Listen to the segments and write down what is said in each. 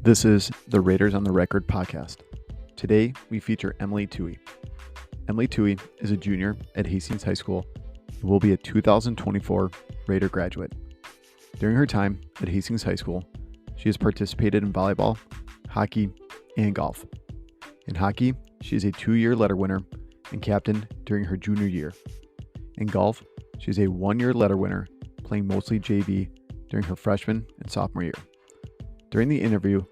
This is the Raiders on the Record podcast. Today, we feature Emily Thuet. Emily Thuet is a junior at Hastings High School and will be a 2024 Raider graduate. During her time at Hastings High School, she has participated in volleyball, hockey, and golf. In hockey, she is a 2-year letter winner and captain during her junior year. In golf, she is a 1-year letter winner, playing mostly JV during her freshman and sophomore year. During the interview,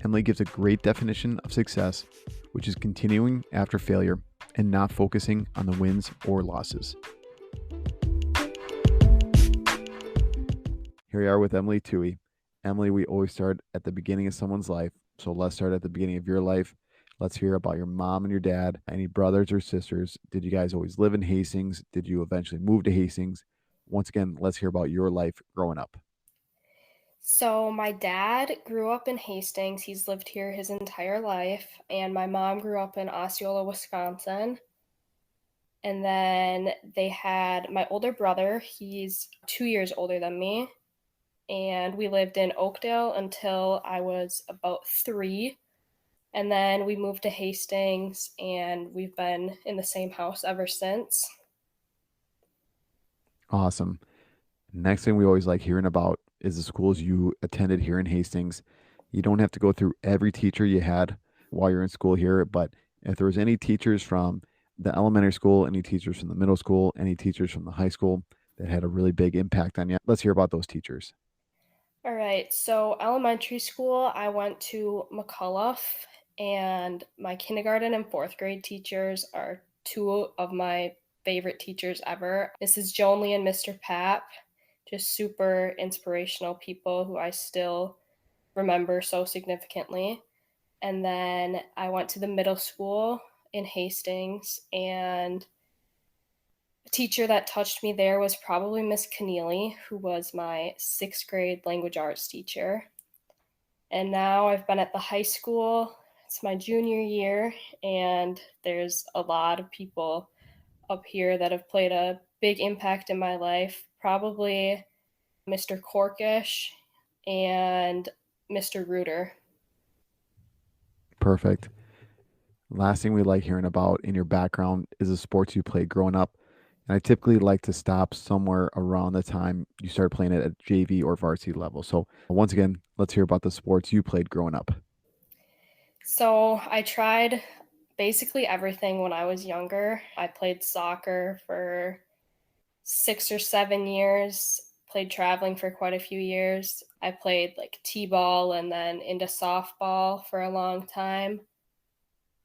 Emily gives a great definition of success, which is continuing after failure and not focusing on the wins or losses. Here we are with Emily Thuet. Emily, we always start at the beginning of someone's life, so let's start at the beginning of your life. Let's hear about your mom and your dad. Any brothers or sisters? Did you guys always live in Hastings? Did you eventually move to Hastings? Once again, let's hear about your life growing up. So my dad grew up in Hastings. He's lived here his entire life. And my mom grew up in Osceola, Wisconsin. And then they had my older brother. He's 2 years older than me. And we lived in Oakdale until I was about 3. And then we moved to Hastings, and we've been in the same house ever since. Awesome. Next thing we always like hearing about is the schools you attended here in Hastings. You don't have to go through every teacher you had while you're in school here, but if there was any teachers from the elementary school, any teachers from the middle school, any teachers from the high school that had a really big impact on you, let's hear about those teachers. All right, so elementary school, I went to McCullough, and my kindergarten and 4th grade teachers are 2 of my favorite teachers ever. Mrs. Jonley and Mr. Papp, just super inspirational people who I still remember so significantly. And then I went to the middle school in Hastings, and a teacher that touched me there was probably Miss Keneally, who was my 6th grade language arts teacher. And now I've been at the high school. It's my junior year, and there's a lot of people up here that have played a big impact in my life. Probably Mr. Corkish and Mr. Reuter. Perfect. Last thing we like hearing about in your background is the sports you played growing up. And I typically like to stop somewhere around the time you start playing it at JV or varsity level. So once again, let's hear about the sports you played growing up. So I tried basically everything when I was younger. I played soccer for 6 or 7 years, played traveling for quite a few years. I played like t-ball and then into softball for a long time.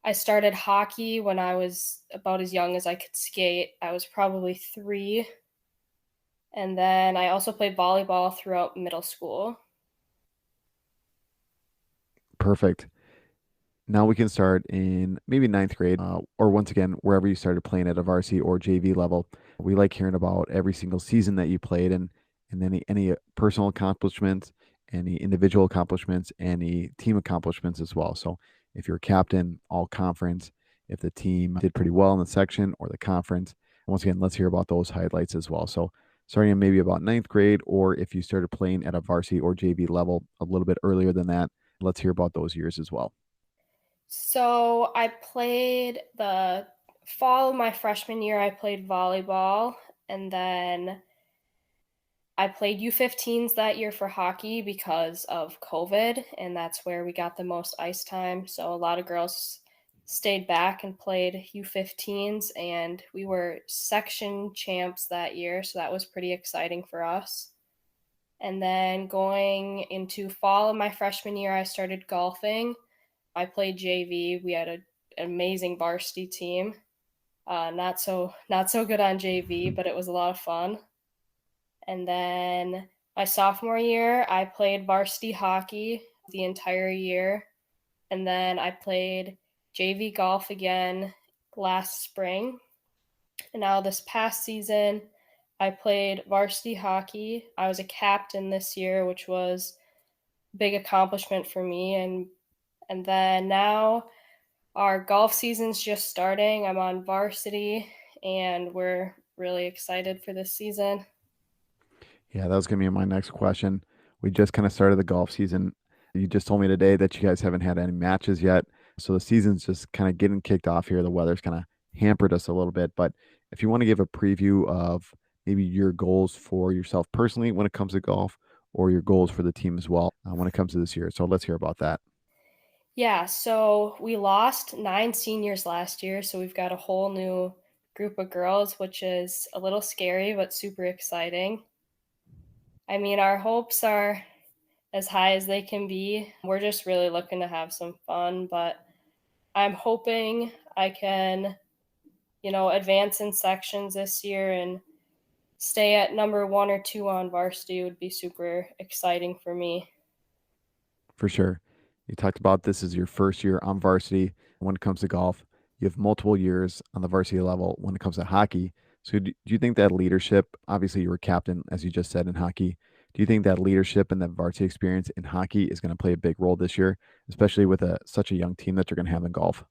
I started hockey when I was about as young as I could skate. I was probably 3. And then I also played volleyball throughout middle school. Perfect. Now we can start in maybe ninth grade, or once again, wherever you started playing at a varsity or JV level. We like hearing about every single season that you played and any personal accomplishments, any individual accomplishments, any team accomplishments as well. So if you're a captain, all conference, if the team did pretty well in the section or the conference, once again, let's hear about those highlights as well. So starting in maybe about ninth grade, or if you started playing at a varsity or JV level a little bit earlier than that, let's hear about those years as well. So I played the fall of my freshman year, I played volleyball, and then I played U15s that year for hockey because of COVID, and that's where we got the most ice time. So a lot of girls stayed back and played U15s, and we were section champs that year, so that was pretty exciting for us. And then going into fall of my freshman year, I started golfing. I played JV. We had an amazing varsity team. Not so good on JV, but it was a lot of fun. And then my sophomore year, I played varsity hockey the entire year. And then I played JV golf again last spring. And now this past season, I played varsity hockey. I was a captain this year, which was a big accomplishment for me. And then now our golf season's just starting. I'm on varsity, and we're really excited for this season. Yeah, that was going to be my next question. We just kind of started the golf season. You just told me today that you guys haven't had any matches yet. So the season's just kind of getting kicked off here. The weather's kind of hampered us a little bit. But if you want to give a preview of maybe your goals for yourself personally when it comes to golf or your goals for the team as well when it comes to this year. So let's hear about that. Yeah, so we lost 9 seniors last year, so we've got a whole new group of girls, which is a little scary but super exciting. I mean, our hopes are as high as they can be. We're just really looking to have some fun, but I'm hoping I can, advance in sections this year and stay at number 1 or 2 on varsity would be super exciting for me. For sure. You talked about this is your first year on varsity when it comes to golf. You have multiple years on the varsity level when it comes to hockey. So, do you think that leadership, obviously, you were captain, as you just said, in hockey. Do you think that leadership and that varsity experience in hockey is going to play a big role this year, especially with such a young team that you're going to have in golf?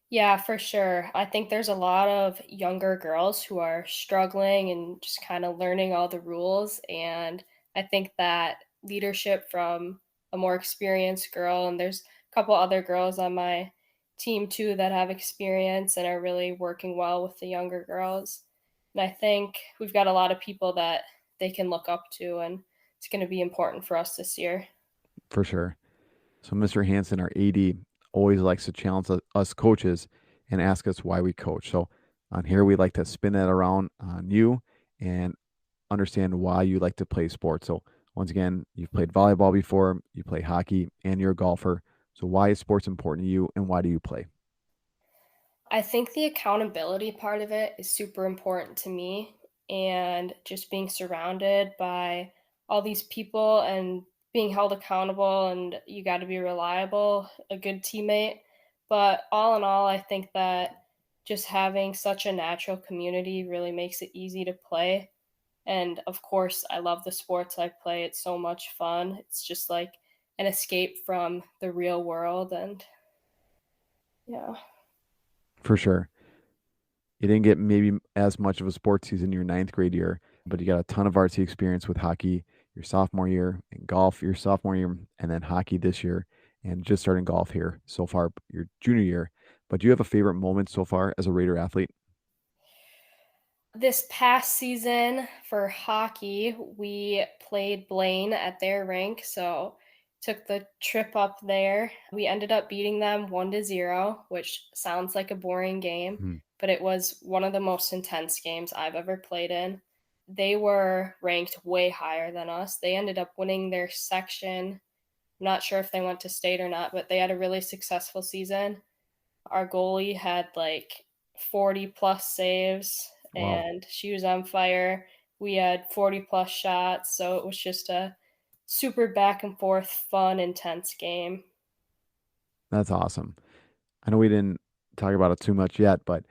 Yeah, for sure. I think there's a lot of younger girls who are struggling and just kind of learning all the rules. And I think that leadership from a more experienced girl, and there's a couple other girls on my team too that have experience and are really working well with the younger girls. And I think we've got a lot of people that they can look up to, and it's going to be important for us this year. For sure. So, Mr. Hanson, our AD, always likes to challenge us coaches and ask us why we coach. So, on here, we like to spin that around on you and understand why you like to play sports. So, once again, you've played volleyball before, you play hockey, and you're a golfer. So, why is sports important to you and why do you play? I think the accountability part of it is super important to me, and just being surrounded by all these people and being held accountable, and you got to be reliable, a good teammate. But all in all, I think that just having such a natural community really makes it easy to play. And of course, I love the sports I play. It's so much fun. It's just like an escape from the real world. And yeah. For sure. You didn't get maybe as much of a sports season your ninth grade year, but you got a ton of varsity experience with hockey your sophomore year and golf your sophomore year, and then hockey this year, and just starting golf here so far your junior year. But do you have a favorite moment so far as a Raider athlete? This past season for hockey, we played Blaine at their rink, so took the trip up there. We ended up beating them 1-0, which sounds like a boring game, Hmm. but it was one of the most intense games I've ever played in. They were ranked way higher than us. They ended up winning their section. I'm not sure if they went to state or not, but they had a really successful season. Our goalie had like 40 plus saves Wow, and she was on fire. We had 40 plus shots, so it was just a super back and forth, fun, intense game. that's awesome. I know we didn't talk about it too much yet, but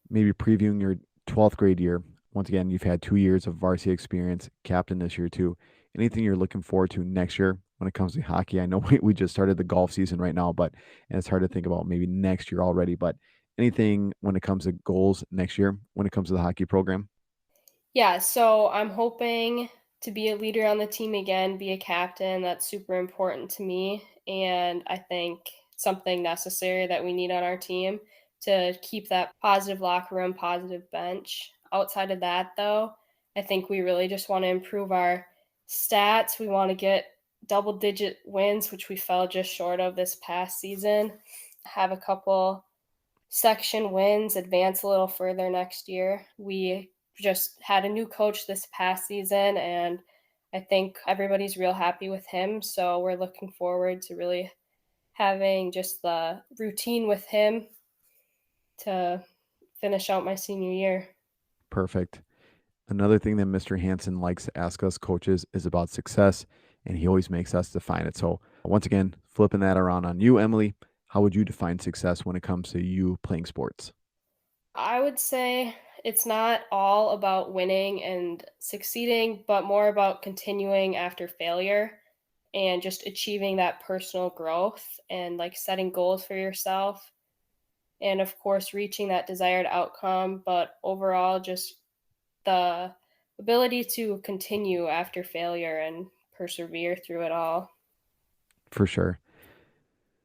maybe previewing your 12th grade year. Once again, you've had 2 years of varsity experience, captain this year too. Anything you're looking forward to next year when it comes to hockey? I know we just started the golf season right now, but and it's hard to think about maybe next year already. But anything when it comes to goals next year when it comes to the hockey program? Yeah, so I'm hoping to be a leader on the team again, be a captain. That's super important to me. And I think something necessary that we need on our team to keep that positive locker room, positive bench. Outside of that, though, I think we really just want to improve our stats. We want to get double digit wins, which we fell just short of this past season. Have a couple section wins, advance a little further next year. We just had a new coach this past season, and I think everybody's real happy with him. So we're looking forward to really having just the routine with him to finish out my senior year. Perfect. Another thing that Mr. Hansen likes to ask us coaches is about success, and he always makes us define it. So, once again, flipping that around on you, Emily, how would you define success when it comes to you playing sports? I would say it's not all about winning and succeeding, but more about continuing after failure and just achieving that personal growth and like setting goals for yourself and of course reaching that desired outcome, but overall just the ability to continue after failure and persevere through it all. For sure.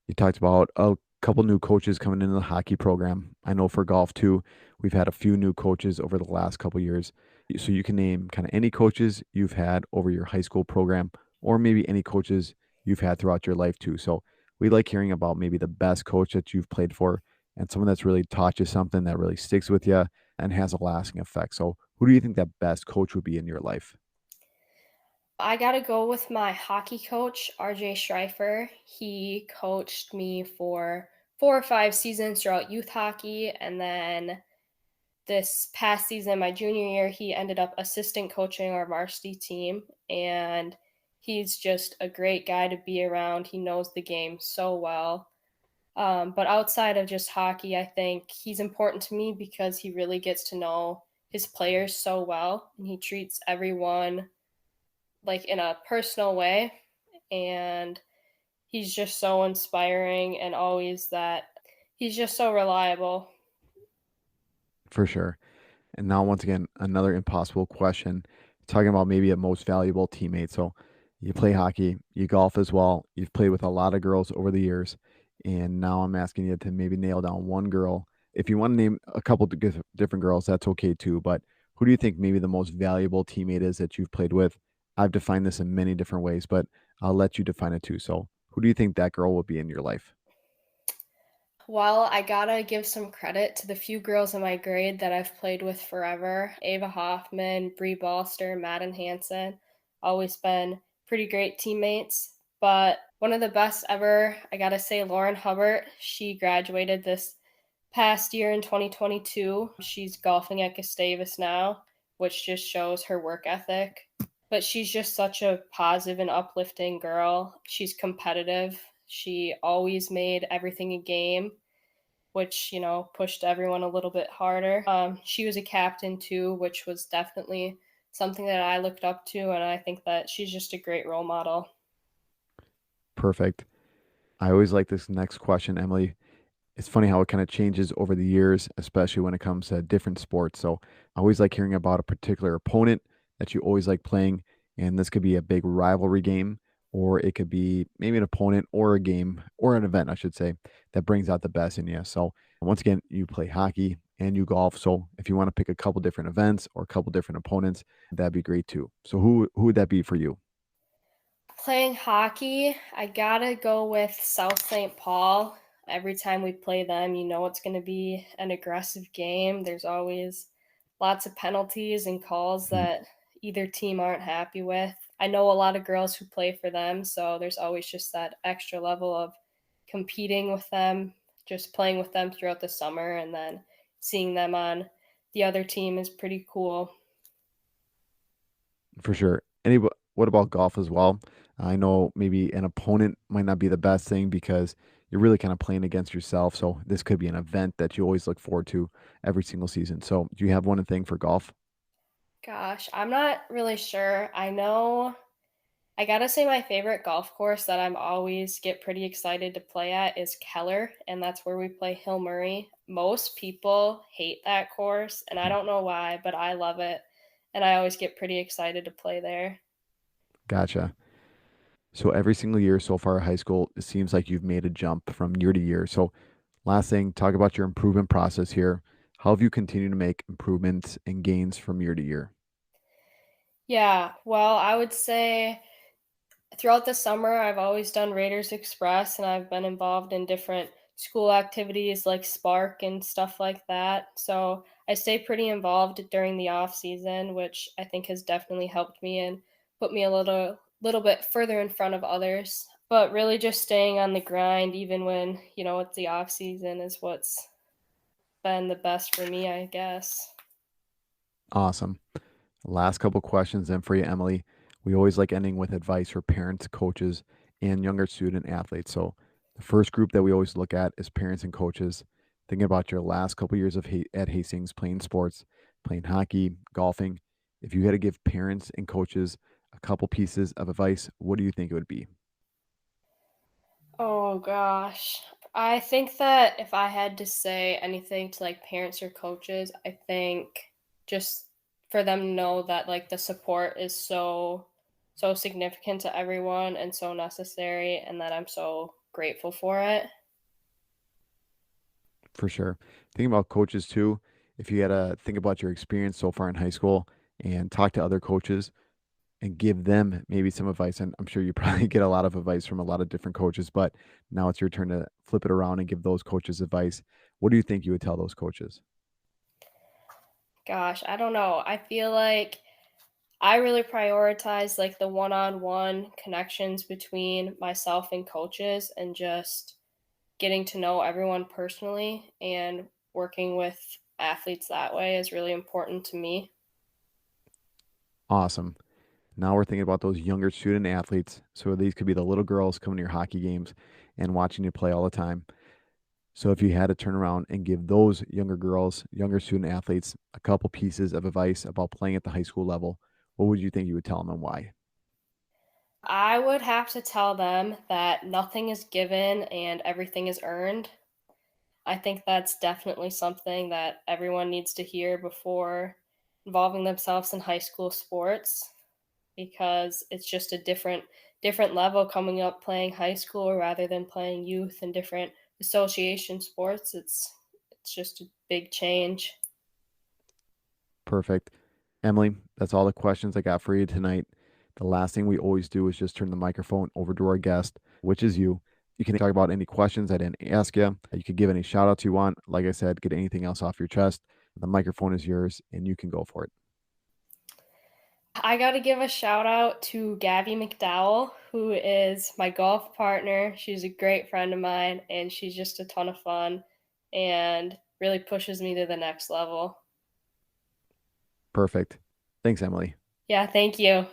You talked about a couple new coaches coming into the hockey program. I know for golf too, we've had a few new coaches over the last couple years. So you can name kind of any coaches you've had over your high school program, or maybe any coaches you've had throughout your life too. So we like hearing about maybe the best coach that you've played for and someone that's really taught you something that really sticks with you and has a lasting effect. So who do you think that best coach would be in your life? I gotta go with my hockey coach, RJ Schreifer. He coached me for 4 or 5 seasons throughout youth hockey, and then this past season, my junior year, he ended up assistant coaching our varsity team, and he's just a great guy to be around. He knows the game so well. But outside of just hockey, I think he's important to me because he really gets to know his players so well, and he treats everyone like in a personal way. And he's just so inspiring and always that he's just so reliable. For sure. And now, once again, another impossible question talking about maybe a most valuable teammate. So, you play hockey, you golf as well. You've played with a lot of girls over the years. And now I'm asking you to maybe nail down one girl. If you want to name a couple different girls, that's okay too. But who do you think maybe the most valuable teammate is that you've played with? I've defined this in many different ways, but I'll let you define it too. So, who do you think that girl will be in your life? Well, I gotta give some credit to the few girls in my grade that I've played with forever. Ava Hoffman, Bree Balster, Madden Hansen, always been pretty great teammates. But one of the best ever, I gotta say, Lauren Hubbard. She graduated this past year in 2022. She's golfing at Gustavus now, which just shows her work ethic. But she's just such a positive and uplifting girl. She's competitive. She always made everything a game, which, pushed everyone a little bit harder. She was a captain too, which was definitely something that I looked up to. And I think that she's just a great role model. Perfect. I always like this next question, Emily. It's funny how it kind of changes over the years, especially when it comes to different sports. So I always like hearing about a particular opponent that you always like playing. And this could be a big rivalry game, or it could be maybe an opponent or a game or an event, I should say, that brings out the best in you. So once again, you play hockey and you golf. So if you want to pick a couple different events or a couple different opponents, that'd be great too. So who would that be for you? Playing hockey, I gotta go with South St. Paul. Every time we play them, it's going to be an aggressive game. There's always lots of penalties and calls Mhm. that either team aren't happy with. I know a lot of girls who play for them, so there's always just that extra level of competing with them, just playing with them throughout the summer, and then seeing them on the other team is pretty cool. For sure. What about golf as well? I know maybe an opponent might not be the best thing because you're really kind of playing against yourself. So this could be an event that you always look forward to every single season. So do you have one thing for golf? Gosh, I'm not really sure. I know I gotta say my favorite golf course that I'm always get pretty excited to play at is Keller, and that's where we play Hill Murray. Most people hate that course, and I Mhm. don't know why, but I love it, and I always get pretty excited to play there. Gotcha. So every single year so far at high school, it seems like you've made a jump from year to year. So last thing, talk about your improvement process here. How have you continued to make improvements and gains from year to year? Yeah, well, I would say throughout the summer, I've always done Raiders Express, and I've been involved in different school activities like Spark and stuff like that. So I stay pretty involved during the off season, which I think has definitely helped me and put me a little bit further in front of others. But really, just staying on the grind, even when it's the off season, is what's been the best for me, I guess. Awesome. Last couple questions then for you, Emily. We always like ending with advice for parents, coaches, and younger student athletes. So the first group that we always look at is parents and coaches. Thinking about your last couple years of at Hastings playing sports, playing hockey, golfing. If you had to give parents and coaches a couple pieces of advice, what do you think it would be? Oh gosh. I think that if I had to say anything to like parents or coaches, I think just for them to know that like the support is so so significant to everyone and so necessary, and that I'm so grateful for it. For sure. Thinking about coaches too, if you had to think about your experience so far in high school and talk to other coaches and give them maybe some advice, and I'm sure you probably get a lot of advice from a lot of different coaches, but now it's your turn to flip it around and give those coaches advice. What do you think you would tell those coaches? Gosh, I don't know. I feel like I really prioritize like the one-on-one connections between myself and coaches and just getting to know everyone personally and working with athletes that way is really important to me. Awesome. Now we're thinking about those younger student athletes. So these could be the little girls coming to your hockey games and watching you play all the time. So if you had to turn around and give those younger girls, younger student athletes, a couple pieces of advice about playing at the high school level, what would you think you would tell them and why? I would have to tell them that nothing is given and everything is earned. I think that's definitely something that everyone needs to hear before involving themselves in high school sports because it's just a different level coming up playing high school rather than playing youth and different association sports. It's just a big change. Perfect. Emily, that's all the questions I got for you tonight. The last thing we always do is just turn the microphone over to our guest, which is you. You can talk about any questions I didn't ask you. You could give any shout outs you want. Like I said, get anything else off your chest. The microphone is yours and you can go for it. I got to give a shout out to Gabby McDowell, who is my golf partner. She's a great friend of mine, and she's just a ton of fun and really pushes me to the next level. Perfect. Thanks, Emily. Yeah, thank you.